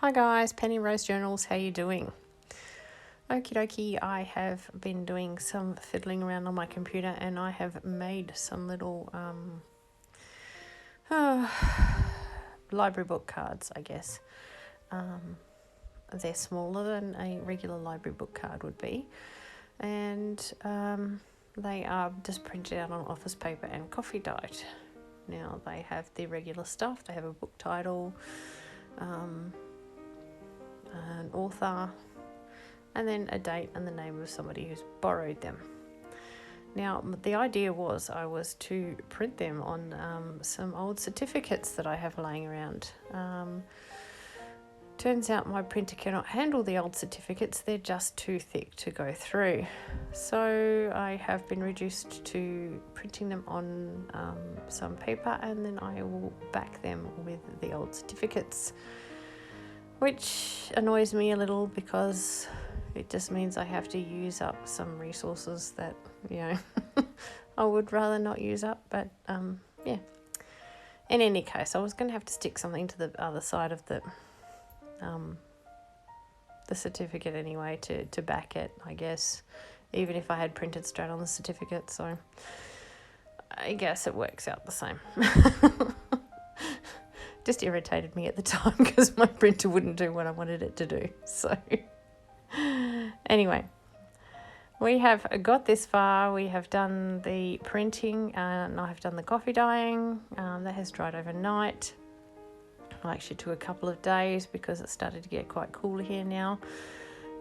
Hi guys, Penny Rose Journals, how you doing? Okie dokie, I have been doing some fiddling around on my computer and I have made some little library book cards, I guess. They're smaller than a regular library book card would be, and they are just printed out on office paper and coffee dyed. Now they have the regular stuff, they have a book title, an author, and then a date and the name of somebody who's borrowed them. Now, the idea was I was to print them on some old certificates that I have laying around. Turns out my printer cannot handle the old certificates, they're just too thick to go through. So I have been reduced to printing them on some paper, and then I will back them with the old certificates, which annoys me a little because it just means I have to use up some resources that, I would rather not use up, but yeah. In any case, I was going to have to stick something to the other side of the certificate anyway to back it, I guess, even if I had printed straight on the certificate, so I guess it works out the same. Just irritated me at the time because my printer wouldn't do what I wanted it to do. So anyway, we have got this far. We have done the printing and I have done the coffee dyeing. That has dried overnight. I actually took a couple of days because it started to get quite cool here now.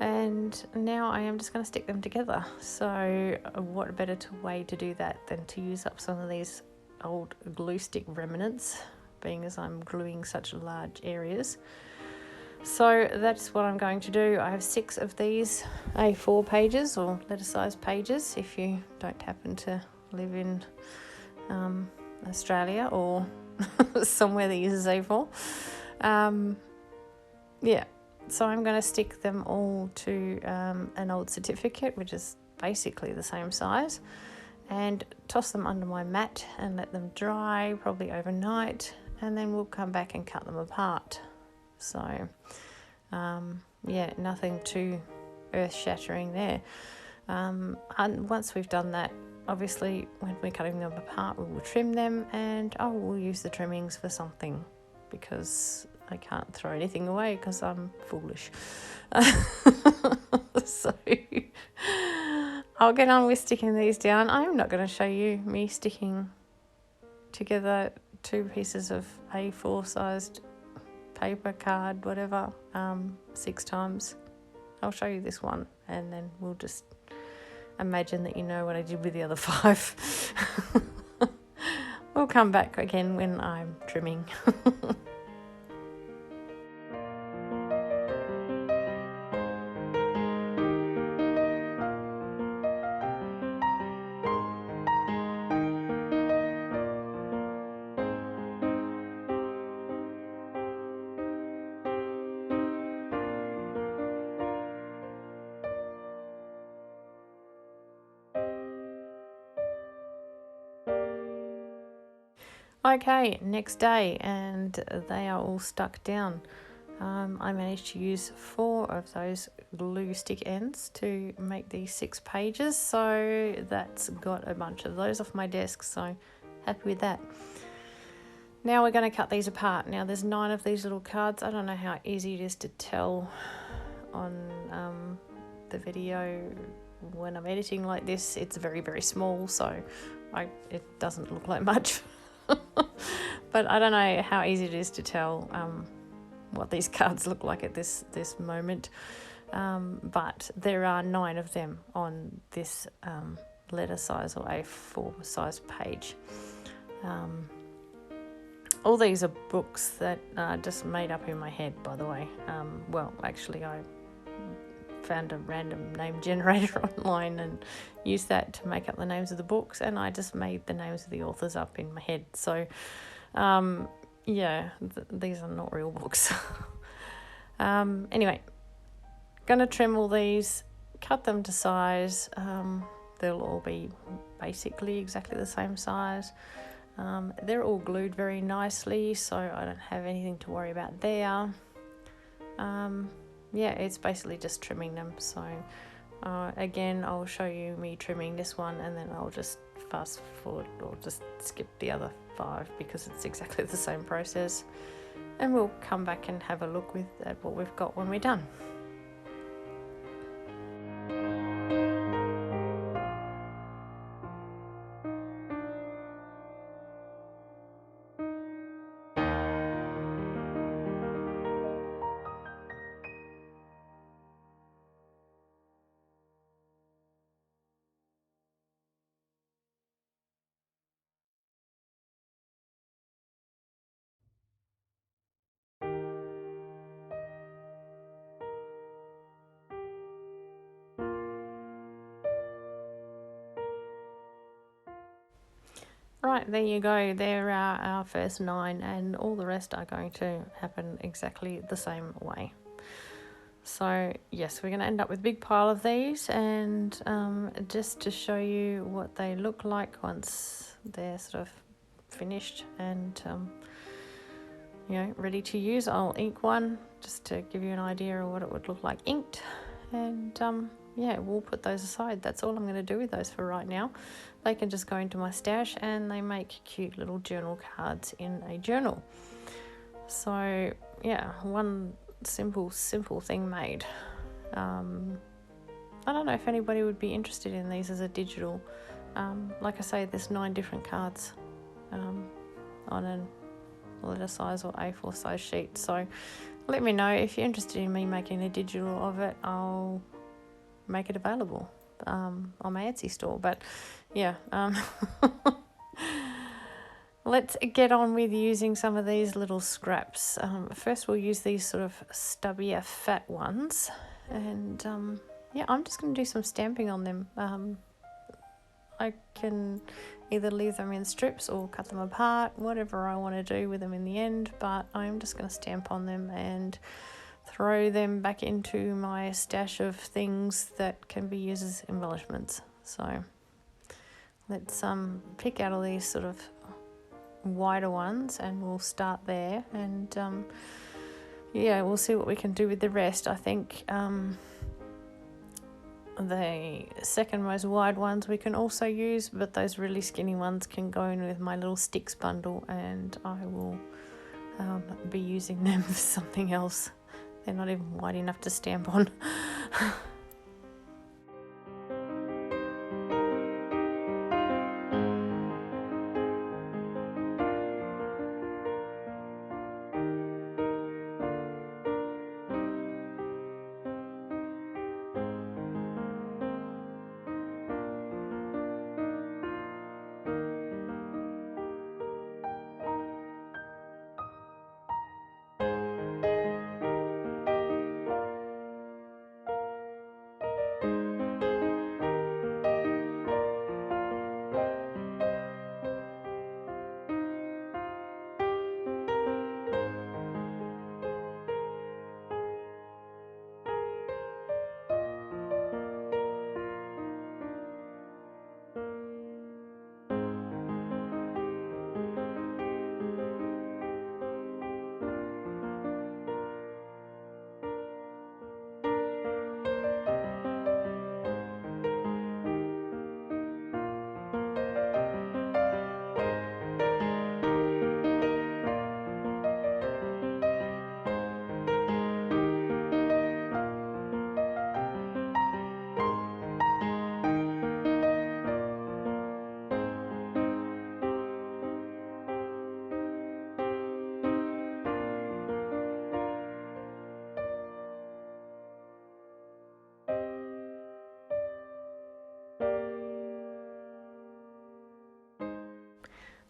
And now I am just going to stick them together. So what better way to do that than to use up some of these old glue stick remnants, being as I'm gluing such large areas. So that's what I'm going to do. I have 6 of these A4 pages or letter size pages if you don't happen to live in Australia or somewhere that uses A4. Yeah, so I'm going to stick them all to an old certificate, which is basically the same size, and toss them under my mat and let them dry probably overnight, and then we'll come back and cut them apart. So yeah, nothing too earth-shattering there. And once we've done that, obviously when we're cutting them apart we will trim them, and I will use the trimmings for something because I can't throw anything away because I'm foolish. So I'll get on with sticking these down. I'm not going to show you me sticking together 2 pieces of A4 sized paper, card, whatever, 6 times. I'll show you this one and then we'll just imagine that you know what I did with the other 5. We'll come back again when I'm trimming. Okay, next day, and they are all stuck down. I managed to use 4 of those glue stick ends to make these 6 pages, so that's got a bunch of those off my desk, so happy with that. Now we're going to cut these apart. Now there's 9 of these little cards. I don't know how easy it is to tell on the video when I'm editing like this. It's very, very small, so it doesn't look like much. But I don't know how easy it is to tell what these cards look like at this moment, but there are 9 of them on this letter size or A4 size page. All these are books that are just made up in my head, by the way. Well, actually I found a random name generator online and used that to make up the names of the books, and I just made the names of the authors up in my head. So yeah, these are not real books. Anyway, gonna trim all these, cut them to size. They'll all be basically exactly the same size. They're all glued very nicely, so I don't have anything to worry about there. yeah, it's basically just trimming them. So again, I'll show you me trimming this one, and then I'll just fast forward or just skip the other 5 because it's exactly the same process, and we'll come back and have a look at what we've got when we're done. Right, there you go. There are our first 9, and all the rest are going to happen exactly the same way. So yes, we're going to end up with a big pile of these, and just to show you what they look like once they're sort of finished and you know, ready to use, I'll ink one just to give you an idea of what it would look like inked, and yeah, we'll put those aside. That's all I'm going to do with those for right now. They can just go into my stash, and they make cute little journal cards in a journal. So yeah, one simple thing made. I don't know if anybody would be interested in these as a digital. Like I say, there's 9 different cards on a letter size or A4 size sheet. So let me know if you're interested in me making a digital of it. I'll make it available on my Etsy store. But yeah, let's get on with using some of these little scraps. First we'll use these sort of stubbier fat ones, and yeah, I'm just going to do some stamping on them. I can either leave them in strips or cut them apart, whatever I want to do with them in the end, but I'm just going to stamp on them and throw them back into my stash of things that can be used as embellishments. So let's pick out all these sort of wider ones, and we'll start there, and yeah, we'll see what we can do with the rest. I think the second most wide ones we can also use, but those really skinny ones can go in with my little sticks bundle, and I will be using them for something else. They're not even wide enough to stamp on.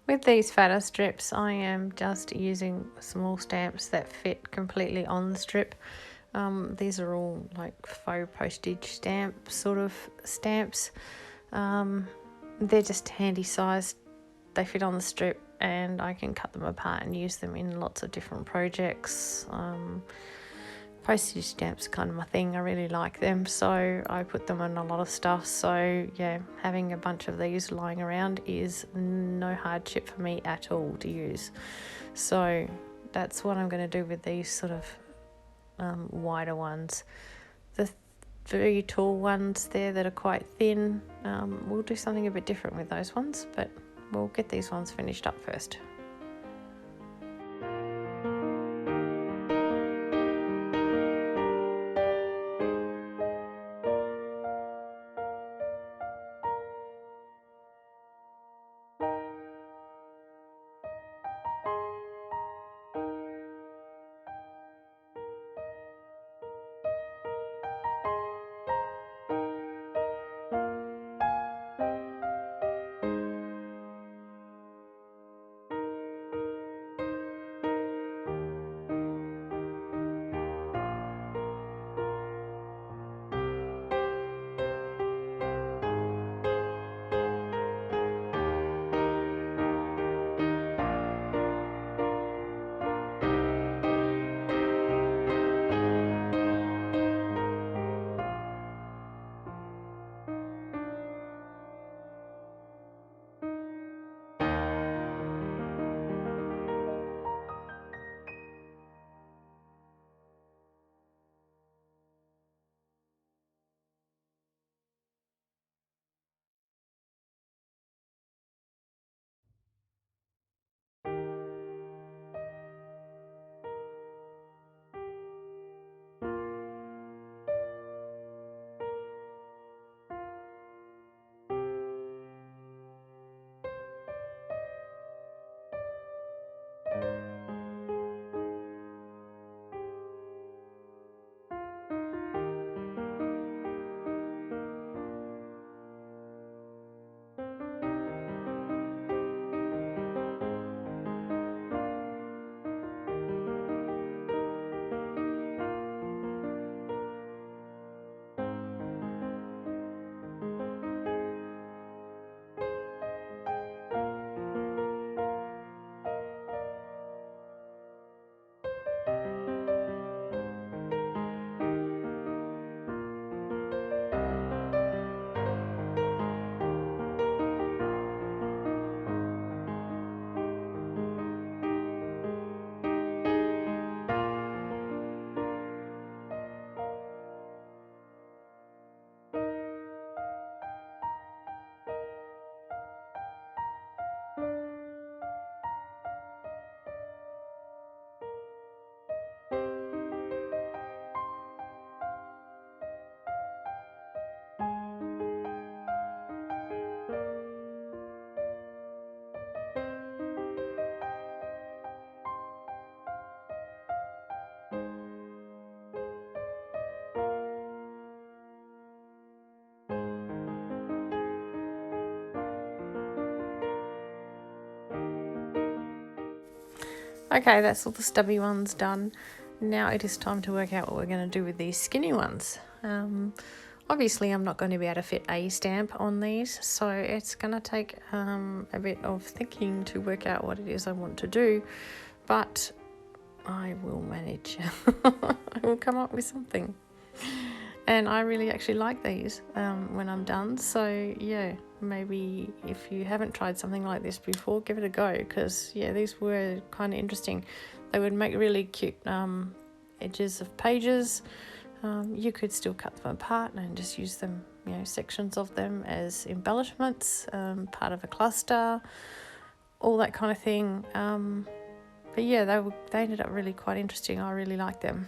With these fatter strips, I am just using small stamps that fit completely on the strip. These are all like faux postage stamp sort of stamps. They're just handy sized. They fit on the strip, and I can cut them apart and use them in lots of different projects. Postage stamps are kind of my thing. I really like them, so I put them on a lot of stuff. So yeah, having a bunch of these lying around is no hardship for me at all to use. So that's what I'm going to do with these sort of wider ones. The very tall ones there that are quite thin, we'll do something a bit different with those ones, but we'll get these ones finished up first. Okay, that's all the stubby ones done. Now it is time to work out what we're going to do with these skinny ones. Obviously I'm not going to be able to fit a stamp on these, so it's going to take a bit of thinking to work out what it is I want to do, but I will manage. I will come up with something. And I really actually like these when I'm done, so yeah, maybe if you haven't tried something like this before, give it a go, because yeah, these were kind of interesting. They would make really cute edges of pages. You could still cut them apart and just use them, you know, sections of them as embellishments, part of a cluster, all that kind of thing. But yeah, they ended up really quite interesting. I really liked them.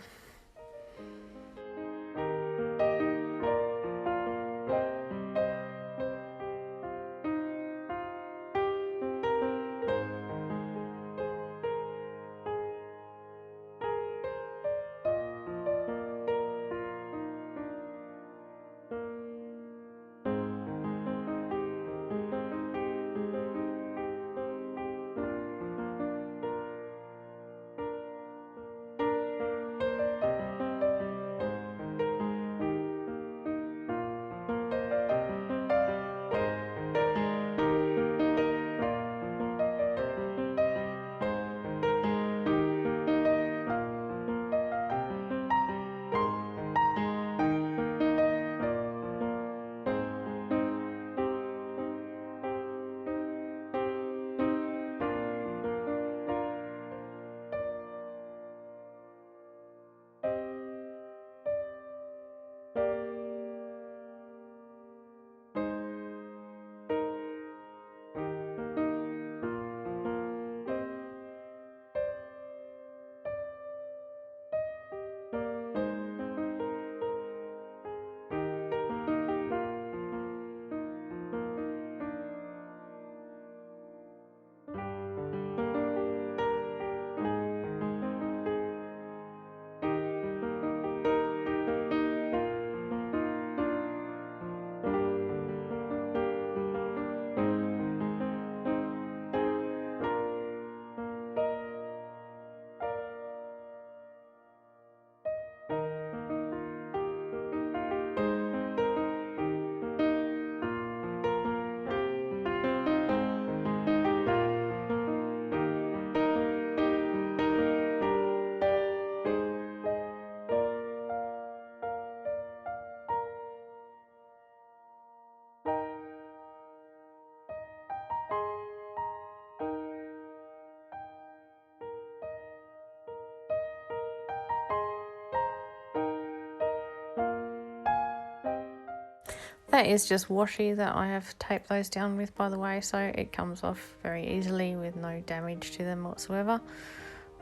That is just washi that I have taped those down with, by the way, so it comes off very easily with no damage to them whatsoever.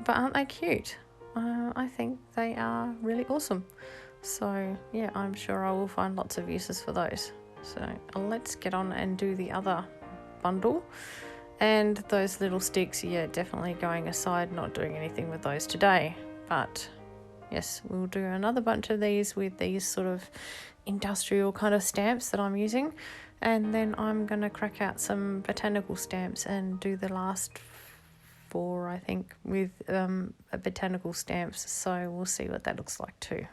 But aren't they cute? I think they are really awesome. So yeah, I'm sure I will find lots of uses for those. So let's get on and do the other bundle. And those little sticks, yeah, definitely going aside, not doing anything with those today. But yes, we'll do another bunch of these with these sort of industrial kind of stamps that I'm using. And then I'm going to crack out some botanical stamps and do the last 4, I think, with botanical stamps. So we'll see what that looks like too.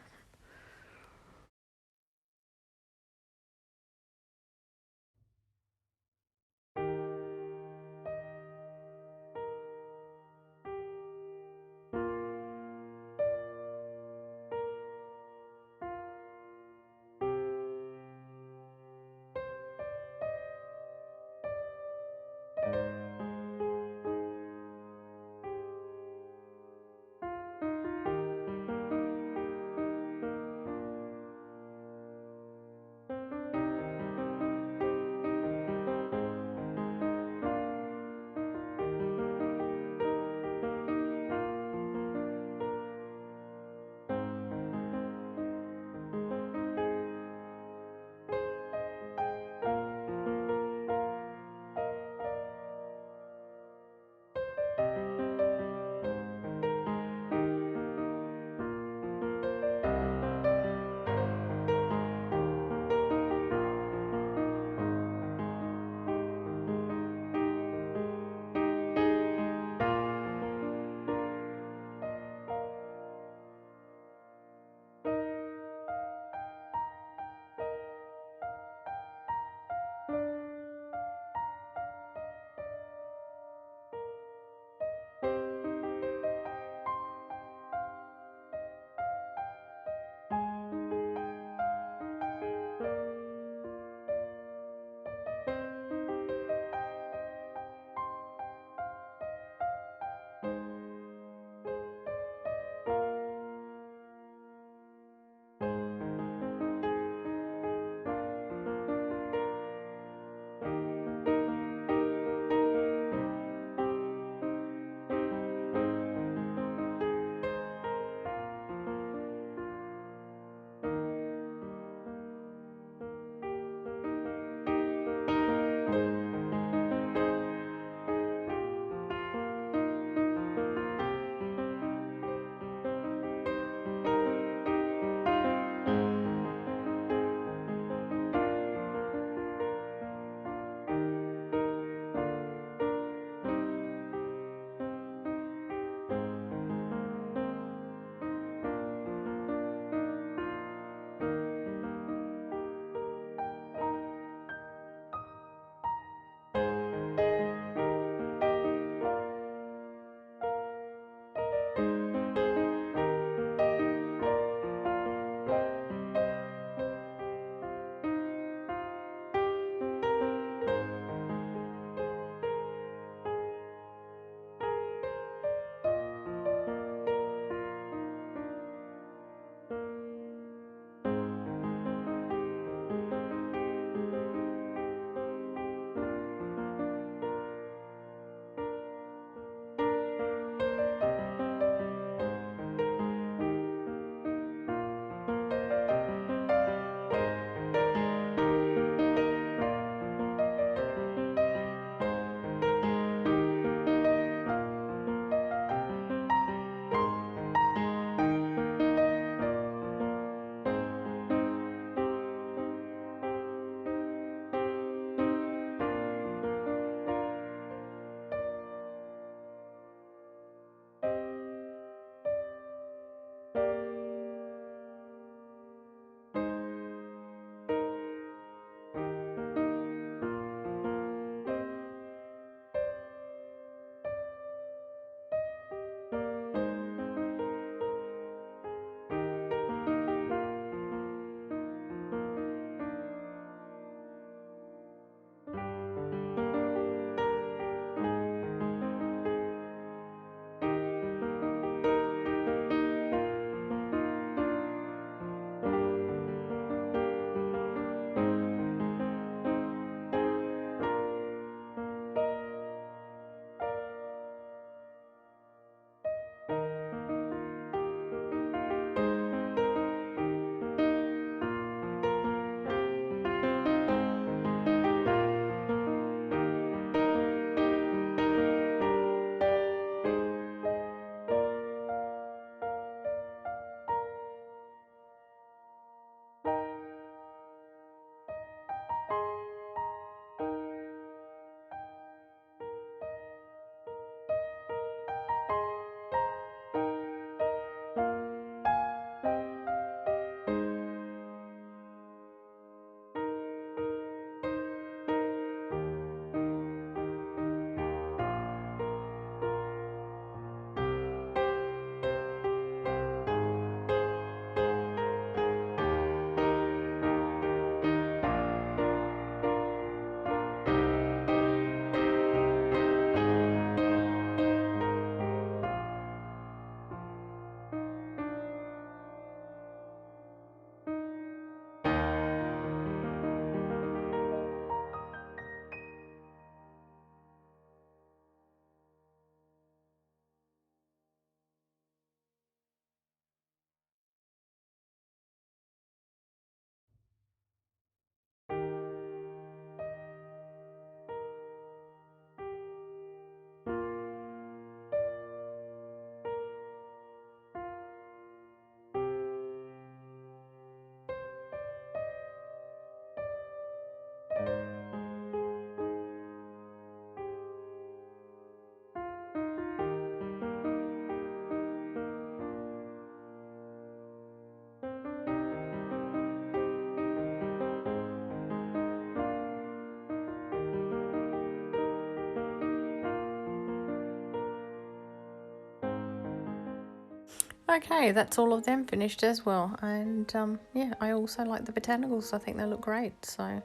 Okay, that's all of them finished as well. And yeah, I also like the botanicals. I think they look great. So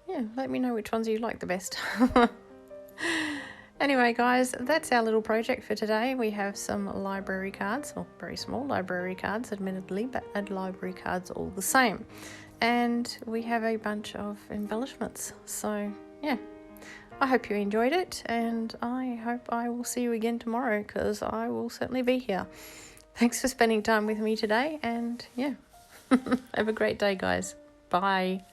yeah, let me know which ones you like the best. Anyway, guys, that's our little project for today. We have some library cards, or very small library cards, admittedly, but library cards all the same. And we have a bunch of embellishments. So yeah, I hope you enjoyed it, and I hope I will see you again tomorrow, because I will certainly be here. Thanks for spending time with me today, and yeah, have a great day, guys. Bye.